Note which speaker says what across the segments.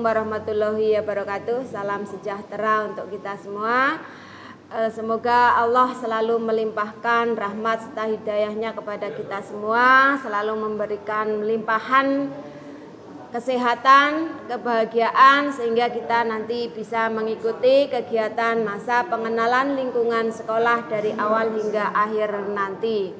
Speaker 1: warahmatullahi wabarakatuh. Salam sejahtera untuk kita semua. Semoga Allah selalu melimpahkan rahmat serta hidayahnya kepada kita semua, selalu memberikan limpahan kesehatan, kebahagiaan, sehingga kita nanti bisa mengikuti kegiatan masa pengenalan lingkungan sekolah dari awal hingga akhir nanti.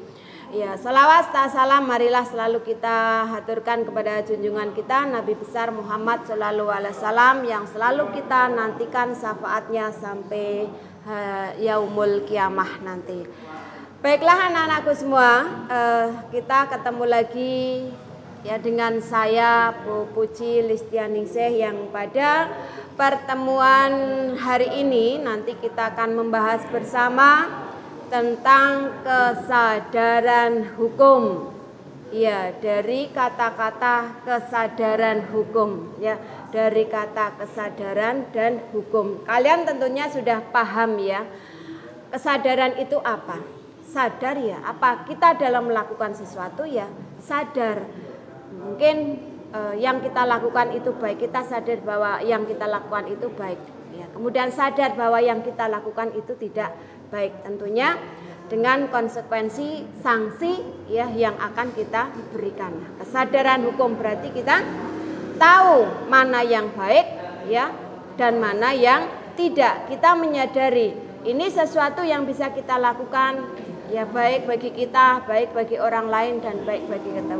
Speaker 1: Ya, salawat salam marilah selalu kita haturkan kepada junjungan kita Nabi besar Muhammad Shallallahu Alaihi Wasallam yang selalu kita nantikan syafaatnya sampai yaumul kiamah nanti. Baiklah anak-anakku semua, kita ketemu lagi ya dengan saya Bu Puji Listianingsih yang pada pertemuan hari ini nanti kita akan membahas bersama tentang kesadaran hukum. Ya, dari kata-kata kesadaran hukum ya, dari kata kesadaran dan hukum. Kalian tentunya sudah paham ya. Kesadaran itu apa? Sadar ya, apa kita dalam melakukan sesuatu ya sadar. Mungkin yang kita lakukan itu baik, kita sadar bahwa yang kita lakukan itu baik ya. Kemudian sadar bahwa yang kita lakukan itu tidak baik, tentunya dengan konsekuensi sanksi ya yang akan kita berikan. Kesadaran hukum berarti kita tahu mana yang baik ya dan mana yang tidak. Kita menyadari ini sesuatu yang bisa kita lakukan ya, baik bagi kita, baik bagi orang lain, dan baik bagi kita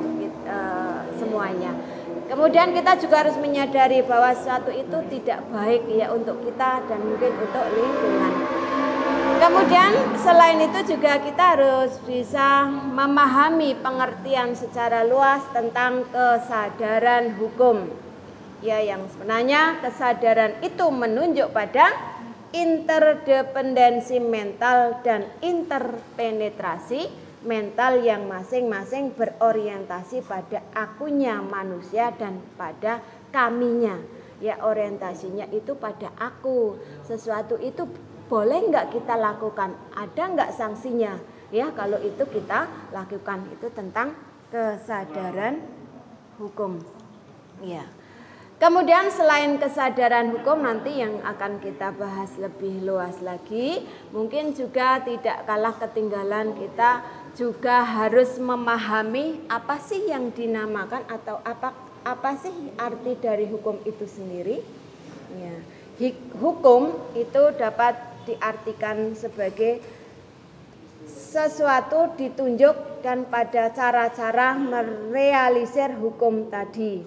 Speaker 1: semuanya. Kemudian kita juga harus menyadari bahwa sesuatu itu tidak baik ya untuk kita dan mungkin untuk lingkungan. Kemudian selain itu juga kita harus bisa memahami pengertian secara luas tentang kesadaran hukum. Ya, yang sebenarnya kesadaran itu menunjuk pada interdependensi mental dan interpenetrasi mental yang masing-masing berorientasi pada akunya manusia dan pada kaminya. Ya, orientasinya itu pada aku. Sesuatu itu boleh nggak kita lakukan? Ada nggak sanksinya? Ya, kalau itu kita lakukan, itu tentang kesadaran hukum. Ya. Kemudian selain kesadaran hukum nanti yang akan kita bahas lebih luas lagi, mungkin juga tidak kalah ketinggalan kita juga harus memahami apa sih yang dinamakan atau apa sih arti dari hukum itu sendiri. Ya. Hukum itu dapat diartikan sebagai sesuatu ditunjuk dan pada cara-cara merealisir hukum tadi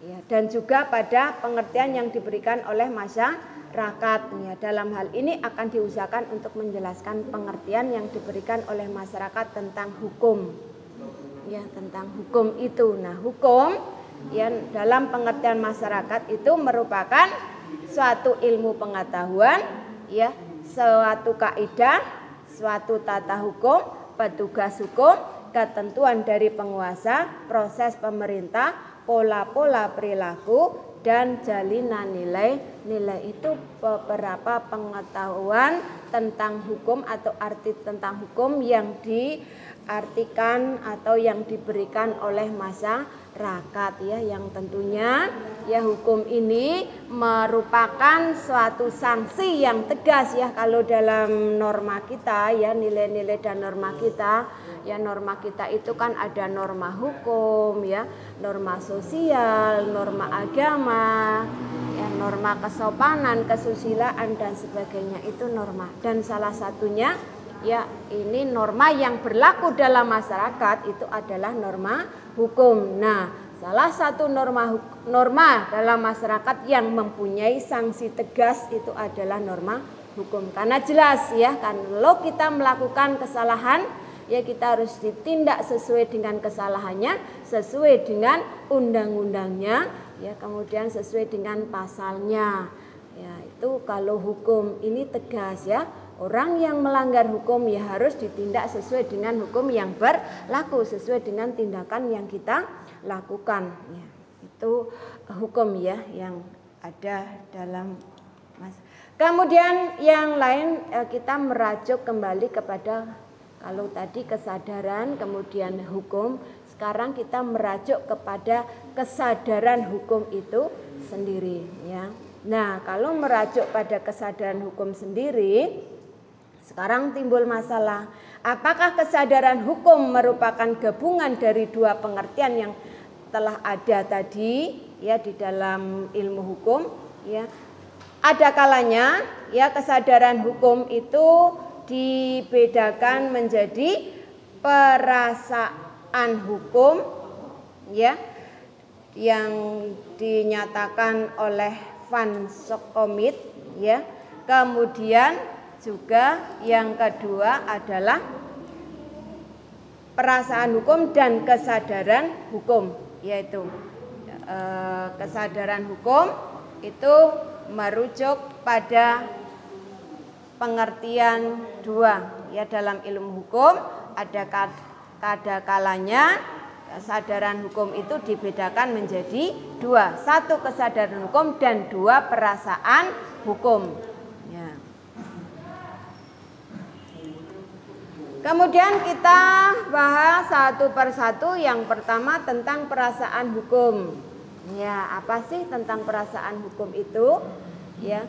Speaker 1: ya, dan juga pada pengertian yang diberikan oleh masyarakat ya. Dalam hal ini akan diusahakan untuk menjelaskan pengertian yang diberikan oleh masyarakat tentang hukum ya, tentang hukum itu. Nah, hukum ya dalam pengertian masyarakat itu merupakan suatu ilmu pengetahuan ya, suatu kaidah, suatu tata hukum, petugas hukum, ketentuan dari penguasa, proses pemerintah, pola-pola perilaku, dan jalinan nilai-nilai. Itu beberapa pengetahuan tentang hukum atau arti tentang hukum yang diartikan atau yang diberikan oleh masyarakat ya, yang tentunya ya hukum ini merupakan suatu sanksi yang tegas ya. Kalau dalam norma kita ya, nilai-nilai dan norma kita ya, norma kita itu kan ada norma hukum ya, norma sosial, norma agama ya, norma kesopanan, kesusilaan dan sebagainya, itu norma. Dan salah satunya ya ini norma yang berlaku dalam masyarakat itu adalah norma hukum. Nah, salah satu norma dalam masyarakat yang mempunyai sanksi tegas itu adalah norma hukum. Karena jelas ya, kalau kita melakukan kesalahan ya kita harus ditindak sesuai dengan kesalahannya, sesuai dengan undang-undangnya ya, kemudian sesuai dengan pasalnya. Ya, itu kalau hukum ini tegas ya. Orang yang melanggar hukum ya harus ditindak sesuai dengan hukum yang berlaku, sesuai dengan tindakan yang kita lakukan ya. Itu hukum ya yang ada dalam Kemudian yang lain kita merajuk kembali kepada kalau tadi kesadaran, kemudian hukum. sekarang kita merujuk kepada kesadaran hukum itu sendiri, ya. Nah, kalau merujuk pada kesadaran hukum sendiri, sekarang timbul masalah. Apakah kesadaran hukum merupakan gabungan dari dua pengertian yang telah ada tadi, ya, di dalam ilmu hukum, ya? Ada kalanya, ya, kesadaran hukum itu dibedakan menjadi perasaan hukum, ya, yang dinyatakan oleh Van Schommit, ya. Kemudian juga yang kedua adalah perasaan hukum dan kesadaran hukum, yaitu kesadaran hukum itu merujuk pada pengertian dua, ya, dalam ilmu hukum ada kalanya kesadaran hukum itu dibedakan menjadi dua, satu kesadaran hukum dan dua perasaan hukum, ya. Kemudian kita bahas satu persatu. Yang pertama tentang perasaan hukum. Ya, apa sih tentang perasaan hukum itu? Ya.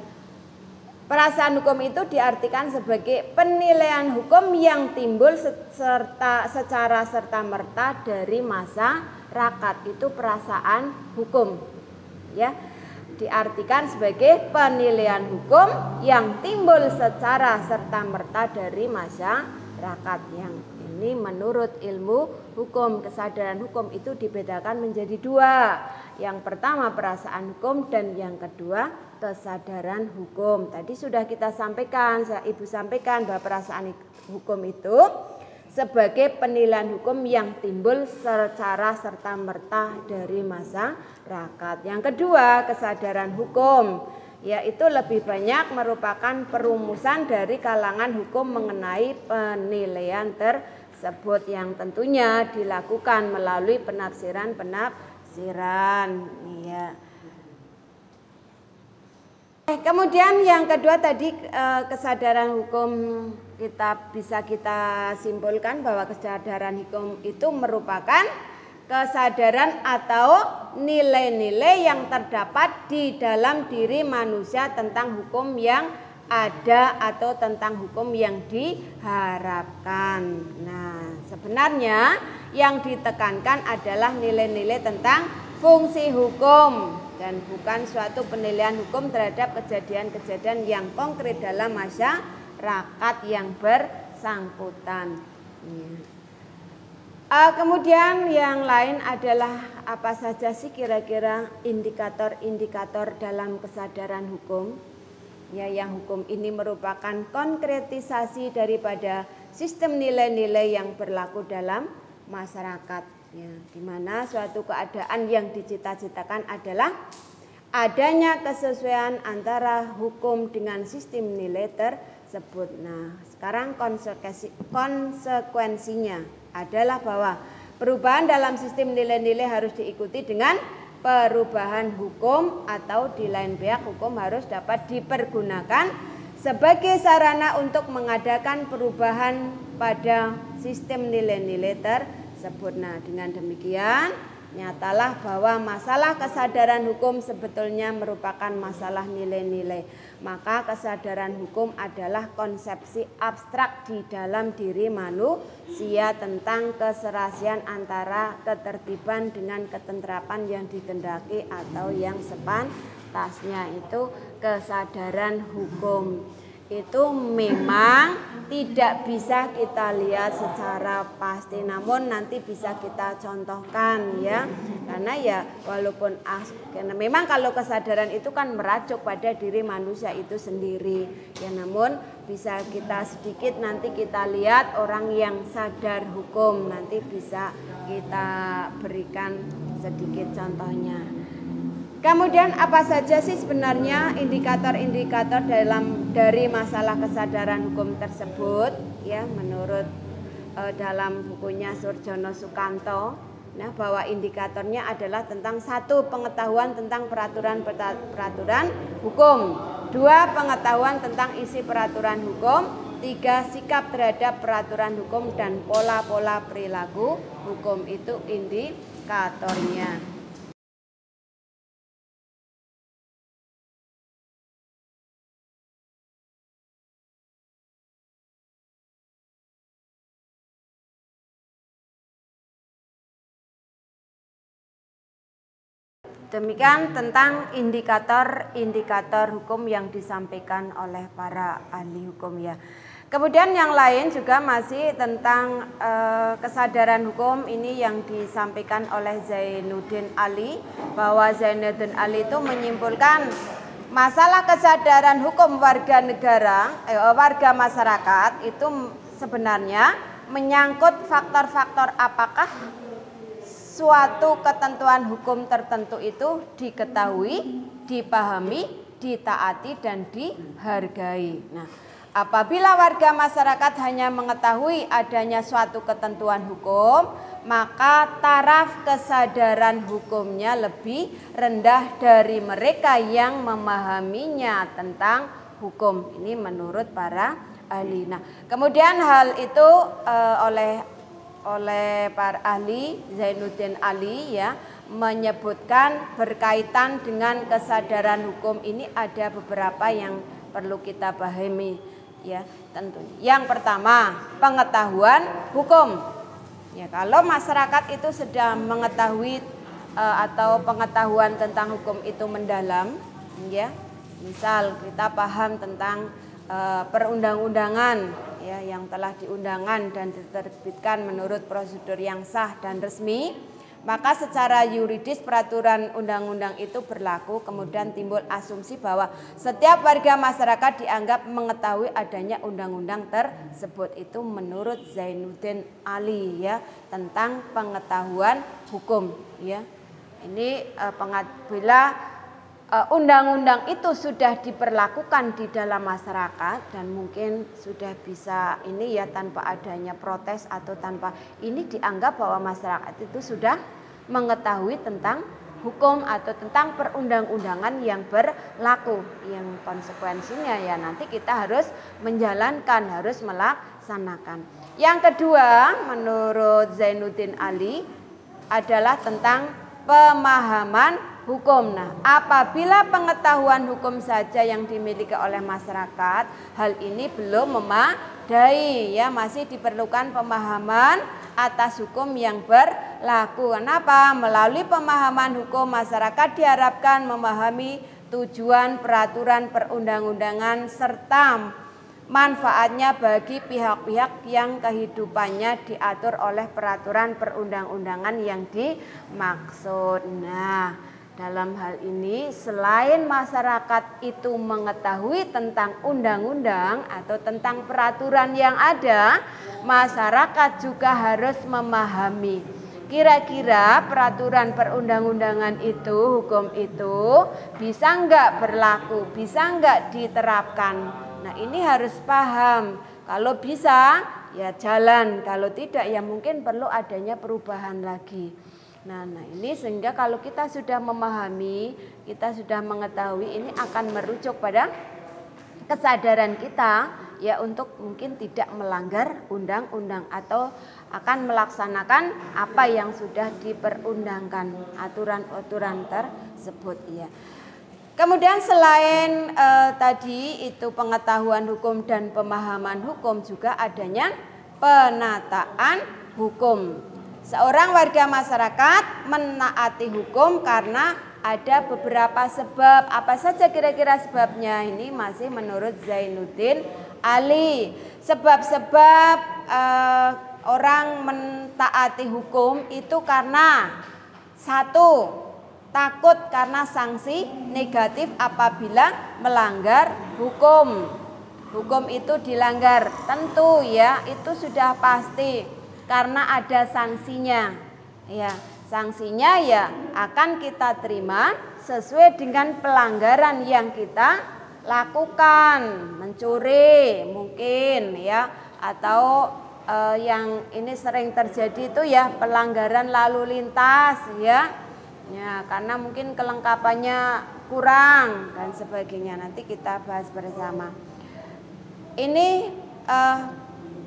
Speaker 1: Perasaan hukum itu diartikan sebagai penilaian hukum yang timbul secara serta-merta dari masyarakat. Itu perasaan hukum. Ya. Diartikan sebagai penilaian hukum yang timbul secara serta-merta dari masyarakat. Yang ini menurut ilmu hukum, kesadaran hukum itu dibedakan menjadi dua. Yang pertama perasaan hukum dan yang kedua kesadaran hukum. Tadi sudah kita sampaikan, Ibu sampaikan bahwa perasaan hukum itu sebagai penilaian hukum yang timbul secara serta-merta dari masyarakat. Yang kedua kesadaran hukum, yaitu lebih banyak merupakan perumusan dari kalangan hukum mengenai penilaian tersebut yang tentunya dilakukan melalui penafsiran, ya. Kemudian yang kedua tadi kesadaran hukum bisa kita simpulkan bahwa kesadaran hukum itu merupakan kesadaran atau nilai-nilai yang terdapat di dalam diri manusia tentang hukum yang ada atau tentang hukum yang diharapkan. Nah, sebenarnya yang ditekankan adalah nilai-nilai tentang fungsi hukum dan bukan suatu penilaian hukum terhadap kejadian-kejadian yang konkret dalam masyarakat yang bersangkutan. Kemudian yang lain adalah apa saja sih kira-kira indikator-indikator dalam kesadaran hukum? Ya, yang hukum ini merupakan konkretisasi daripada sistem nilai-nilai yang berlaku dalam masyarakat. Ya, di mana suatu keadaan yang dicita-citakan adalah adanya kesesuaian antara hukum dengan sistem nilai tersebut. Nah, sekarang konsekuensinya adalah bahwa perubahan dalam sistem nilai-nilai harus diikuti dengan perubahan hukum, atau di lain pihak hukum harus dapat dipergunakan sebagai sarana untuk mengadakan perubahan pada sistem nilai-nilai tersebut. Nah, dengan demikian nyatalah bahwa masalah kesadaran hukum sebetulnya merupakan masalah nilai-nilai. Maka kesadaran hukum adalah konsepsi abstrak di dalam diri manusia tentang keserasian antara ketertiban dengan ketentrapan yang ditindaki atau yang sepantasnya. Itu kesadaran hukum. Itu memang tidak bisa kita lihat secara pasti, namun nanti bisa kita contohkan, ya. Karena ya walaupun karena memang kalau kesadaran itu kan merujuk pada diri manusia itu sendiri, ya, namun bisa kita sedikit nanti kita lihat orang yang sadar hukum, nanti bisa kita berikan sedikit contohnya. Kemudian apa saja sih sebenarnya indikator-indikator dari masalah kesadaran hukum tersebut, ya, menurut dalam bukunya Surjono Sukanto. Nah, bahwa indikatornya adalah tentang satu, pengetahuan tentang peraturan hukum, dua, pengetahuan tentang isi peraturan hukum, 3. Sikap terhadap peraturan hukum dan pola-pola perilaku hukum itu indikatornya. Demikian tentang indikator-indikator hukum yang disampaikan oleh para ahli hukum ya. Kemudian yang lain juga masih tentang kesadaran hukum ini yang disampaikan oleh Zainuddin Ali, bahwa Zainuddin Ali itu menyimpulkan masalah kesadaran hukum warga negara, warga masyarakat itu sebenarnya menyangkut faktor-faktor apakah suatu ketentuan hukum tertentu itu diketahui, dipahami, ditaati, dan dihargai. Nah, apabila warga masyarakat hanya mengetahui adanya suatu ketentuan hukum, maka taraf kesadaran hukumnya lebih rendah dari mereka yang memahaminya tentang hukum. Ini menurut para ahli. Nah, kemudian hal itu oleh para ahli Zainuddin Ali ya menyebutkan berkaitan dengan kesadaran hukum ini ada beberapa yang perlu kita pahami ya tentunya. Yang pertama, pengetahuan hukum. Ya, kalau masyarakat itu sedang mengetahui atau pengetahuan tentang hukum itu mendalam ya. Misal kita paham tentang perundang-undangan ya yang telah diundangkan dan diterbitkan menurut prosedur yang sah dan resmi, maka secara yuridis peraturan undang-undang itu berlaku. Kemudian timbul asumsi bahwa setiap warga masyarakat dianggap mengetahui adanya undang-undang tersebut. Itu menurut Zainuddin Ali ya tentang pengetahuan hukum ya. Ini bila undang-undang itu sudah diperlakukan di dalam masyarakat dan mungkin sudah bisa ini ya tanpa adanya protes atau tanpa ini dianggap bahwa masyarakat itu sudah mengetahui tentang hukum atau tentang perundang-undangan yang berlaku, yang konsekuensinya ya nanti kita harus menjalankan, harus melaksanakan. Yang kedua menurut Zainuddin Ali adalah tentang pemahaman hukum. Nah, apabila pengetahuan hukum saja yang dimiliki oleh masyarakat, hal ini belum memadai ya, masih diperlukan pemahaman atas hukum yang berlaku. Kenapa? Melalui pemahaman hukum masyarakat diharapkan memahami tujuan peraturan perundang-undangan serta manfaatnya bagi pihak-pihak yang kehidupannya diatur oleh peraturan perundang-undangan yang dimaksud. Nah, dalam hal ini selain masyarakat itu mengetahui tentang undang-undang atau tentang peraturan yang ada, masyarakat juga harus memahami kira-kira peraturan perundang-undangan itu, hukum itu bisa enggak berlaku, bisa enggak diterapkan. Nah, ini harus paham. Kalau bisa ya jalan, kalau tidak ya mungkin perlu adanya perubahan lagi. Nah ini sehingga kalau kita sudah memahami, kita sudah mengetahui, ini akan merujuk pada kesadaran kita ya untuk mungkin tidak melanggar undang-undang atau akan melaksanakan apa yang sudah diperundangkan, aturan-aturan tersebut ya. Kemudian selain tadi itu pengetahuan hukum dan pemahaman hukum, juga adanya penataan hukum. Seorang warga masyarakat menaati hukum karena ada beberapa sebab. Apa saja kira-kira sebabnya? Ini masih menurut Zainuddin Ali. Sebab-sebab orang mentaati hukum itu karena satu, takut karena sanksi negatif apabila melanggar hukum. Hukum itu dilanggar, tentu ya itu sudah pasti. Karena ada sanksinya, ya sanksinya ya akan kita terima sesuai dengan pelanggaran yang kita lakukan, mencuri mungkin ya, atau yang ini sering terjadi itu ya pelanggaran lalu lintas ya, karena mungkin kelengkapannya kurang dan sebagainya. Nanti kita bahas bersama. Ini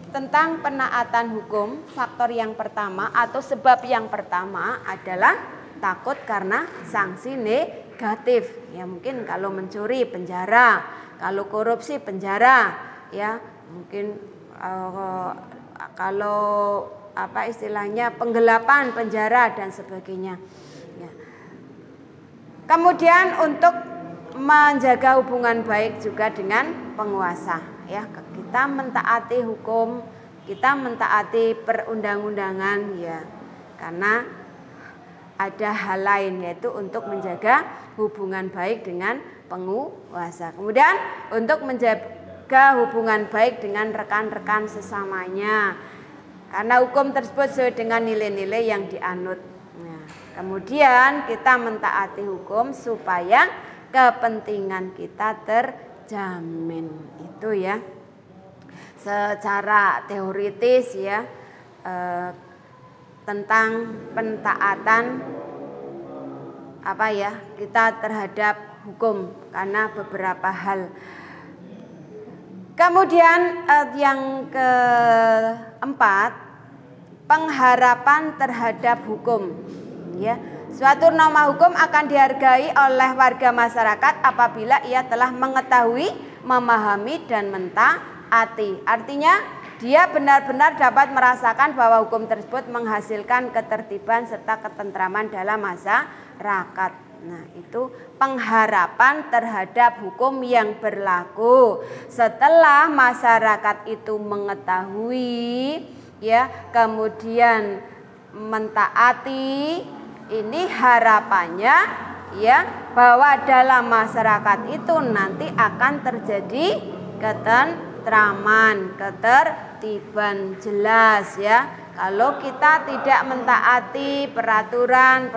Speaker 1: tentang penaatan hukum, faktor yang pertama atau sebab yang pertama adalah takut karena sanksi negatif. Ya mungkin kalau mencuri penjara, kalau korupsi penjara, ya mungkin kalau apa istilahnya penggelapan penjara dan sebagainya. Ya. Kemudian untuk menjaga hubungan baik juga dengan penguasa, ya kita mentaati hukum, kita mentaati perundang-undangan, ya karena ada hal lain yaitu untuk menjaga hubungan baik dengan penguasa. Kemudian untuk menjaga hubungan baik dengan rekan-rekan sesamanya, karena hukum tersebut sesuai dengan nilai-nilai yang dianut. Nah, kemudian kita mentaati hukum supaya kepentingan kita terjamin, itu ya secara teoritis ya tentang pentaatan apa ya kita terhadap hukum karena beberapa hal. Kemudian yang keempat, pengharapan terhadap hukum, ya. Suatu norma hukum akan dihargai oleh warga masyarakat apabila ia telah mengetahui, memahami, dan mentaati. Artinya dia benar-benar dapat merasakan bahwa hukum tersebut menghasilkan ketertiban serta ketentraman dalam masyarakat. Nah, itu pengharapan terhadap hukum yang berlaku. Setelah masyarakat itu mengetahui, ya, kemudian mentaati, ini harapannya ya bahwa dalam masyarakat itu nanti akan terjadi ketentraman, ketertiban, jelas ya. Kalau kita tidak mentaati peraturan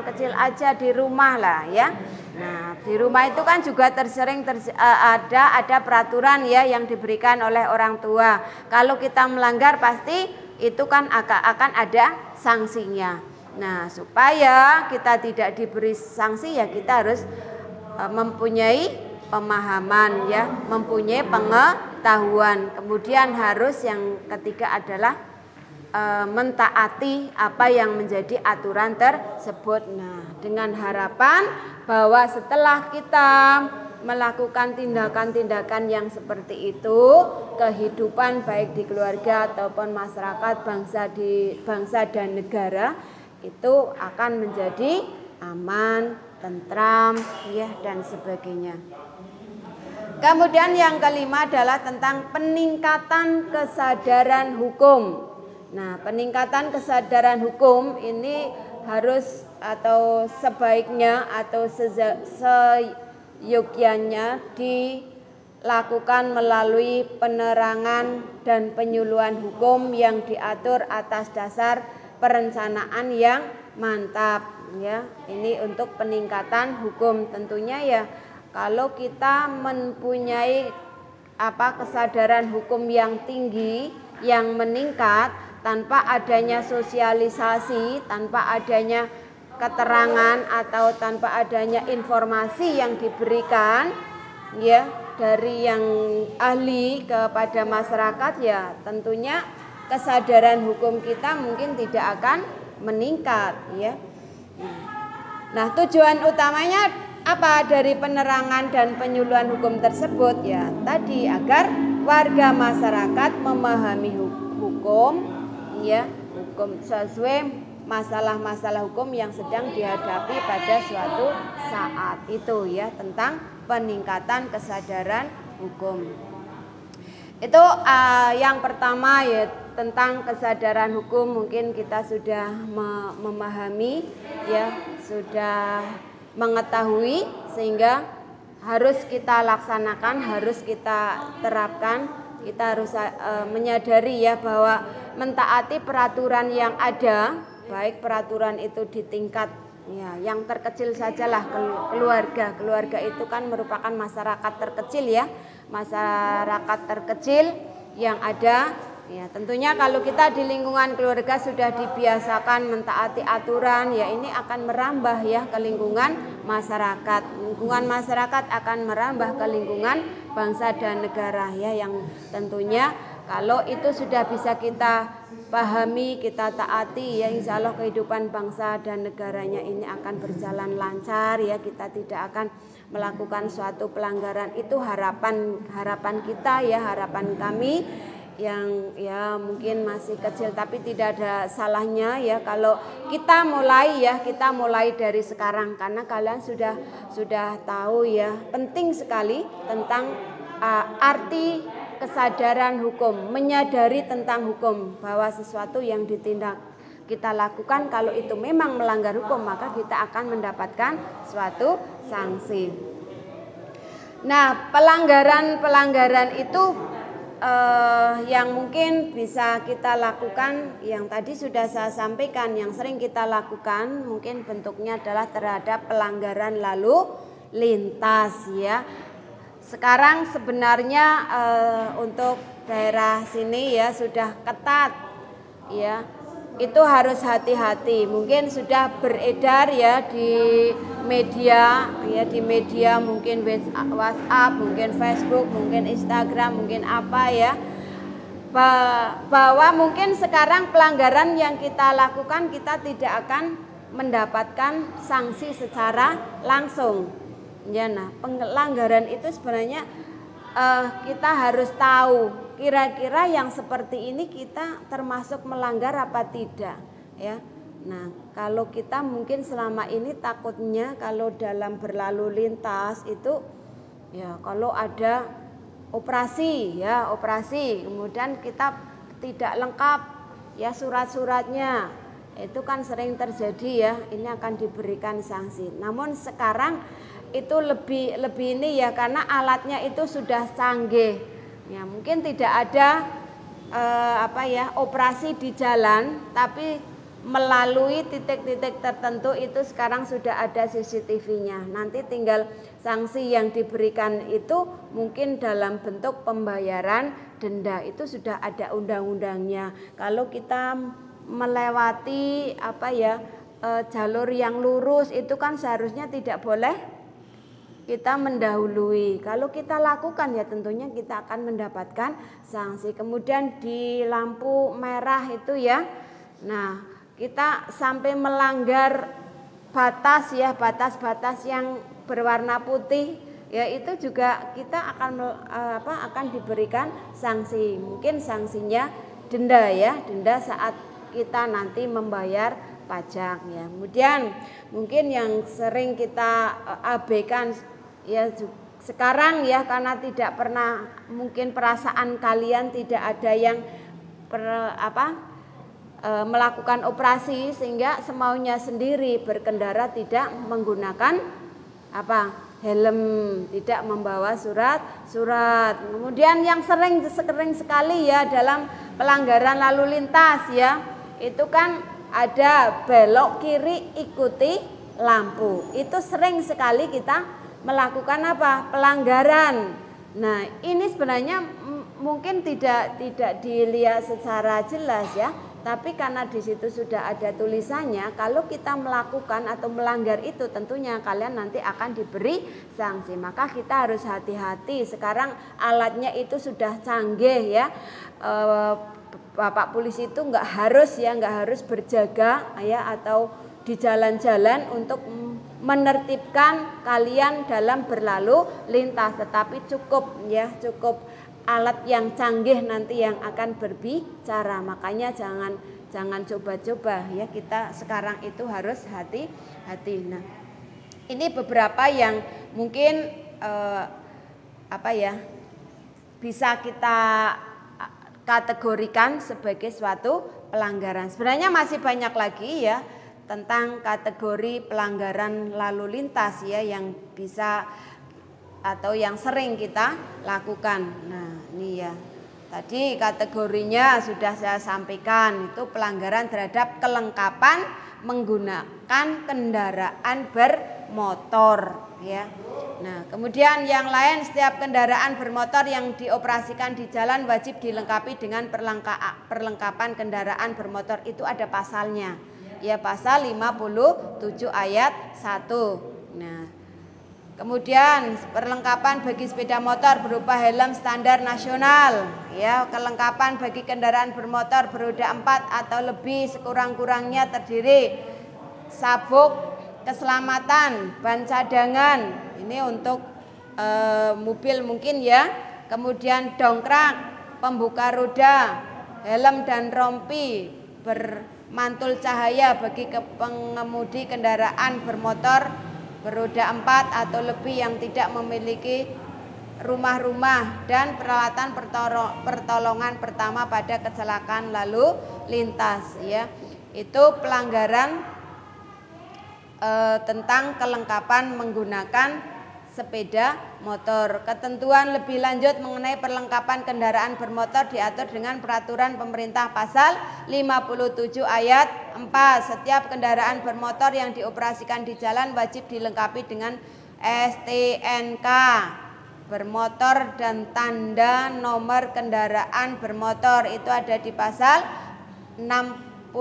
Speaker 1: kecil aja di rumah lah ya. Nah, di rumah itu kan juga ada peraturan ya yang diberikan oleh orang tua. Kalau kita melanggar pasti itu kan akan ada sanksinya. Nah, supaya kita tidak diberi sanksi ya kita harus mempunyai pemahaman ya, mempunyai pengetahuan. Kemudian harus yang ketiga adalah mentaati apa yang menjadi aturan tersebut. Nah, dengan harapan bahwa setelah kita melakukan tindakan-tindakan yang seperti itu, kehidupan baik di keluarga ataupun masyarakat, bangsa dan negara itu akan menjadi aman, tentram, ya dan sebagainya. Kemudian yang kelima adalah tentang peningkatan kesadaran hukum. Nah, peningkatan kesadaran hukum ini harus atau sebaiknya atau seyogyanya dilakukan melalui penerangan dan penyuluhan hukum yang diatur atas dasar perencanaan yang mantap ya. Ini untuk peningkatan hukum tentunya ya. Kalau kita mempunyai kesadaran hukum yang tinggi, yang meningkat tanpa adanya sosialisasi, tanpa adanya keterangan atau tanpa adanya informasi yang diberikan ya dari yang ahli kepada masyarakat ya, tentunya kesadaran hukum kita mungkin tidak akan meningkat ya. Nah, tujuan utamanya apa dari penerangan dan penyuluhan hukum tersebut ya? Tadi agar warga masyarakat memahami hukum ya, hukum sesuai masalah-masalah hukum yang sedang dihadapi pada suatu saat itu ya, tentang peningkatan kesadaran hukum. Itu yang pertama ya, tentang kesadaran hukum mungkin kita sudah memahami ya, sudah mengetahui sehingga harus kita laksanakan, harus kita terapkan. Kita harus menyadari ya bahwa mentaati peraturan yang ada, baik peraturan itu di tingkat ya yang terkecil sajalah, keluarga itu kan merupakan masyarakat terkecil ya, masyarakat terkecil yang ada Ya, tentunya kalau kita di lingkungan keluarga sudah dibiasakan mentaati aturan, ya ini akan merambah ya ke lingkungan masyarakat. Lingkungan masyarakat akan merambah ke lingkungan bangsa dan negara ya, yang tentunya kalau itu sudah bisa kita pahami, kita taati ya, insya Allah kehidupan bangsa dan negaranya ini akan berjalan lancar ya, kita tidak akan melakukan suatu pelanggaran. Itu harapan kita ya, harapan kami yang ya mungkin masih kecil, tapi tidak ada salahnya ya kalau kita mulai dari sekarang, karena kalian sudah tahu ya, penting sekali tentang arti kesadaran hukum, menyadari tentang hukum, bahwa sesuatu yang ditindak kita lakukan kalau itu memang melanggar hukum, maka kita akan mendapatkan suatu sanksi. Nah, pelanggaran itu yang mungkin bisa kita lakukan, yang tadi sudah saya sampaikan, yang sering kita lakukan mungkin bentuknya adalah terhadap pelanggaran lalu lintas ya. Sekarang sebenarnya untuk daerah sini ya sudah ketat ya, itu harus hati-hati. Mungkin sudah beredar ya di media mungkin WhatsApp, mungkin Facebook, mungkin Instagram, mungkin apa ya, bahwa mungkin sekarang pelanggaran yang kita lakukan kita tidak akan mendapatkan sanksi secara langsung ya. Nah, pelanggaran itu sebenarnya kita harus tahu kira-kira yang seperti ini kita termasuk melanggar apa tidak ya. Nah, kalau kita mungkin selama ini takutnya kalau dalam berlalu lintas itu ya, kalau ada operasi kemudian kita tidak lengkap ya surat-suratnya, itu kan sering terjadi ya, ini akan diberikan sanksi. Namun sekarang itu lebih ini ya, karena alatnya itu sudah canggih ya, mungkin tidak ada operasi di jalan, tapi melalui titik-titik tertentu itu sekarang sudah ada CCTV-nya. Nanti tinggal sanksi yang diberikan itu mungkin dalam bentuk pembayaran denda, itu sudah ada undang-undangnya. Kalau kita melewati jalur yang lurus itu kan seharusnya tidak boleh kita mendahului. Kalau kita lakukan ya tentunya kita akan mendapatkan sanksi. Kemudian di lampu merah itu ya, nah kita sampai melanggar batas ya, batas-batas yang berwarna putih ya, itu juga kita akan diberikan sanksi. Mungkin sanksinya denda ya, denda saat kita nanti membayar pajak ya. Kemudian mungkin yang sering kita abaikan ya sekarang ya, karena tidak pernah, mungkin perasaan kalian tidak ada yang melakukan operasi sehingga semaunya sendiri berkendara, tidak menggunakan helm, tidak membawa surat. Kemudian yang sering sekali ya dalam pelanggaran lalu lintas ya, itu kan ada belok kiri ikuti lampu. Itu sering sekali kita melakukan pelanggaran. Nah, ini sebenarnya mungkin tidak dilihat secara jelas ya, tapi karena di situ sudah ada tulisannya, kalau kita melakukan atau melanggar itu tentunya kalian nanti akan diberi sanksi. Maka kita harus hati-hati. Sekarang alatnya itu sudah canggih ya. Bapak polisi itu nggak harus berjaga ya atau di jalan-jalan untuk menertibkan kalian dalam berlalu lintas, tetapi cukup alat yang canggih nanti yang akan berbicara. Makanya jangan coba-coba ya, kita sekarang itu harus hati-hati. Nah, ini beberapa yang mungkin bisa kita kategorikan sebagai suatu pelanggaran. Sebenarnya masih banyak lagi ya tentang kategori pelanggaran lalu lintas ya yang bisa atau yang sering kita lakukan. Nah, ini ya. Tadi kategorinya sudah saya sampaikan, itu pelanggaran terhadap kelengkapan menggunakan kendaraan bermotor ya. Nah, kemudian yang lain, setiap kendaraan bermotor yang dioperasikan di jalan wajib dilengkapi dengan perlengkapan kendaraan bermotor. Itu ada pasalnya. Ya, pasal 57 ayat 1. Nah, kemudian perlengkapan bagi sepeda motor berupa helm standar nasional. Ya, kelengkapan bagi kendaraan bermotor beroda 4 atau lebih sekurang-kurangnya terdiri sabuk keselamatan, ban cadangan. Ini untuk mobil mungkin ya. Kemudian dongkrak, pembuka roda, helm dan rompi bermantul cahaya bagi pengemudi kendaraan bermotor beroda 4 atau lebih yang tidak memiliki rumah-rumah, dan peralatan pertolongan pertama pada kecelakaan lalu lintas ya. Itu pelanggaran tentang kelengkapan menggunakan sepeda motor. Ketentuan lebih lanjut mengenai perlengkapan kendaraan bermotor diatur dengan peraturan pemerintah pasal 57 ayat 4. Setiap kendaraan bermotor yang dioperasikan di jalan wajib dilengkapi dengan STNK bermotor dan tanda nomor kendaraan bermotor. Itu ada di pasal 68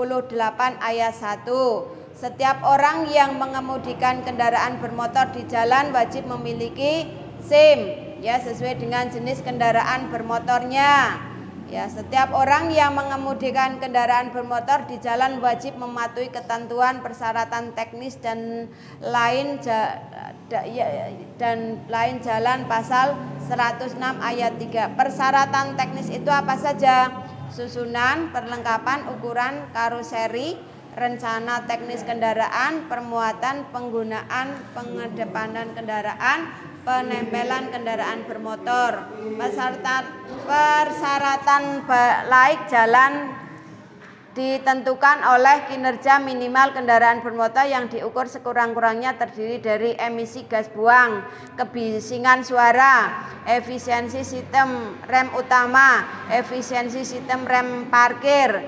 Speaker 1: ayat 1. Setiap orang yang mengemudikan kendaraan bermotor di jalan wajib memiliki SIM ya, sesuai dengan jenis kendaraan bermotornya. Ya, setiap orang yang mengemudikan kendaraan bermotor di jalan wajib mematuhi ketentuan persyaratan teknis dan lain jalan pasal 106 ayat 3. Persyaratan teknis itu apa saja? Susunan, perlengkapan, ukuran, karoseri, rencana teknis kendaraan, permuatan, penggunaan, pengedepanan kendaraan, penempelan kendaraan bermotor. Persyaratan laik jalan ditentukan oleh kinerja minimal kendaraan bermotor yang diukur sekurang-kurangnya terdiri dari emisi gas buang, kebisingan suara, efisiensi sistem rem utama, efisiensi sistem rem parkir,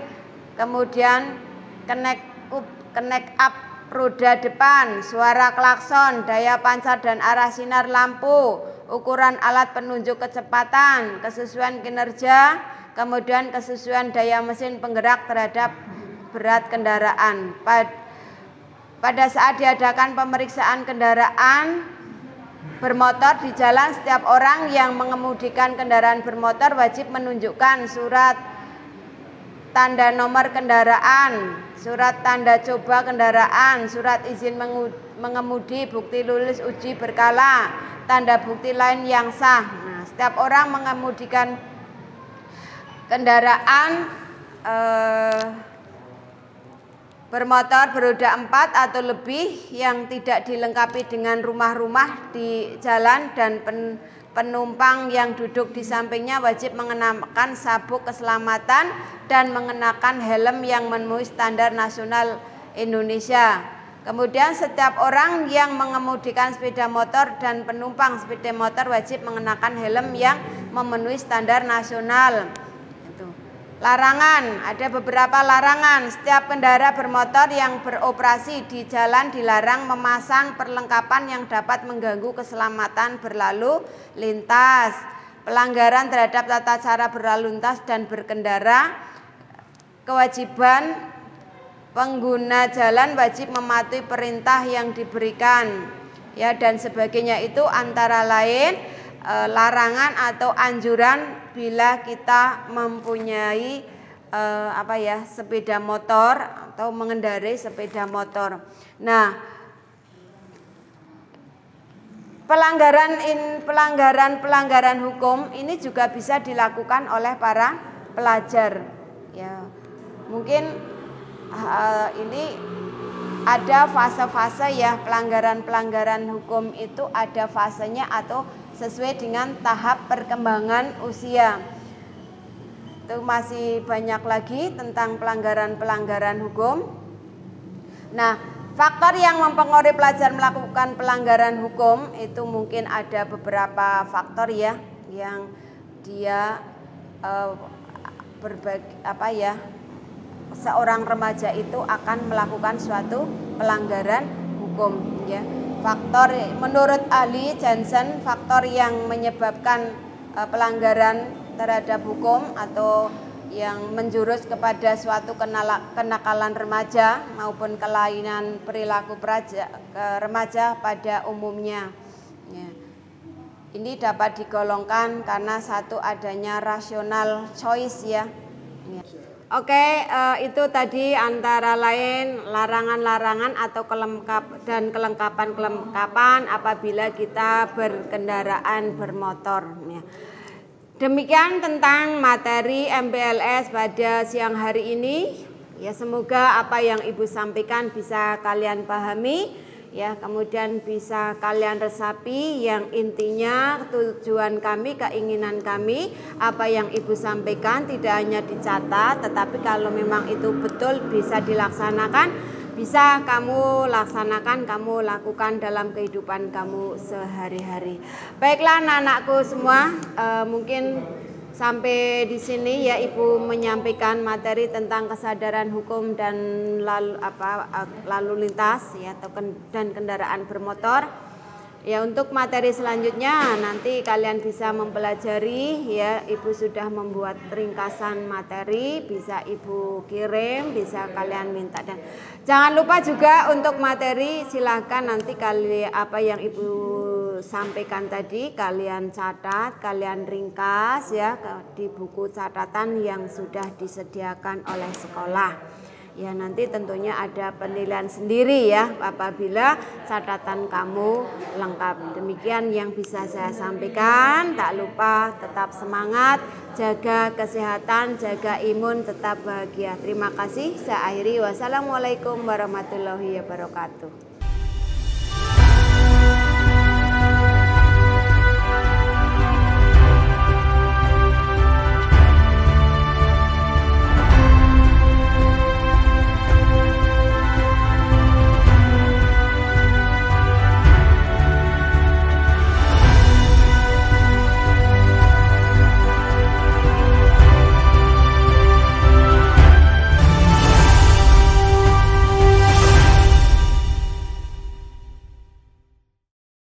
Speaker 1: kemudian connect up roda depan, suara klakson, daya pancar dan arah sinar lampu, ukuran alat penunjuk kecepatan, kesesuaian kinerja, kemudian kesesuaian daya mesin penggerak terhadap berat kendaraan. Pada saat diadakan pemeriksaan kendaraan bermotor di jalan, setiap orang yang mengemudikan kendaraan bermotor wajib menunjukkan surat tanda nomor kendaraan, surat tanda coba kendaraan, surat izin mengemudi, bukti lulus uji berkala, tanda bukti lain yang sah. Nah, setiap orang mengemudikan kendaraan bermotor beroda 4 atau lebih yang tidak dilengkapi dengan rumah-rumah di jalan dan penumpang yang duduk di sampingnya wajib mengenakan sabuk keselamatan dan mengenakan helm yang memenuhi standar nasional Indonesia. Kemudian setiap orang yang mengemudikan sepeda motor dan penumpang sepeda motor wajib mengenakan helm yang memenuhi standar nasional. Larangan, ada beberapa larangan. Setiap kendaraan bermotor yang beroperasi di jalan dilarang memasang perlengkapan yang dapat mengganggu keselamatan berlalu lintas. Pelanggaran terhadap tata cara berlalu lintas dan berkendara. Kewajiban pengguna jalan wajib mematuhi perintah yang diberikan. Ya, dan sebagainya itu antara lain larangan atau anjuran bila kita mempunyai sepeda motor atau mengendarai sepeda motor. Nah, pelanggaran hukum ini juga bisa dilakukan oleh para pelajar. Ya, mungkin ini ada fase-fase ya, pelanggaran hukum itu ada fasenya atau sesuai dengan tahap perkembangan usia. Itu masih banyak lagi tentang pelanggaran hukum. Nah, faktor yang mempengaruhi pelajar melakukan pelanggaran hukum itu mungkin ada beberapa faktor ya, yang dia seorang remaja itu akan melakukan suatu pelanggaran hukum ya. faktor menurut ahli Jansen, faktor yang menyebabkan pelanggaran terhadap hukum atau yang menjurus kepada suatu kenakalan remaja maupun kelainan perilaku remaja pada umumnya. Ya. Ini dapat digolongkan karena satu adanya rational choice ya. Ya. Oke, itu tadi antara lain larangan-larangan atau kelengkapan apabila kita berkendaraan bermotor. Ya. Demikian tentang materi MPLS pada siang hari ini. Ya, semoga apa yang Ibu sampaikan bisa kalian pahami, ya, kemudian bisa kalian resapi. Yang intinya tujuan kami, keinginan kami, apa yang Ibu sampaikan tidak hanya dicatat, tetapi kalau memang itu betul bisa dilaksanakan, bisa kamu laksanakan, kamu lakukan dalam kehidupan kamu sehari-hari. Baiklah anak-anakku semua, mungkin sampai di sini ya Ibu menyampaikan materi tentang kesadaran hukum dan lalu lintas ya dan kendaraan bermotor. Ya, untuk materi selanjutnya nanti kalian bisa mempelajari ya, Ibu sudah membuat ringkasan materi, bisa Ibu kirim, bisa kalian minta, dan jangan lupa juga untuk materi silahkan nanti apa yang Ibu sampaikan tadi kalian catat, kalian ringkas ya di buku catatan yang sudah disediakan oleh sekolah. Ya, nanti tentunya ada penilaian sendiri ya apabila catatan kamu lengkap. Demikian yang bisa saya sampaikan. Tak lupa tetap semangat, jaga kesehatan, jaga imun, tetap bahagia. Terima kasih. Saya akhiri. Wassalamualaikum warahmatullahi wabarakatuh.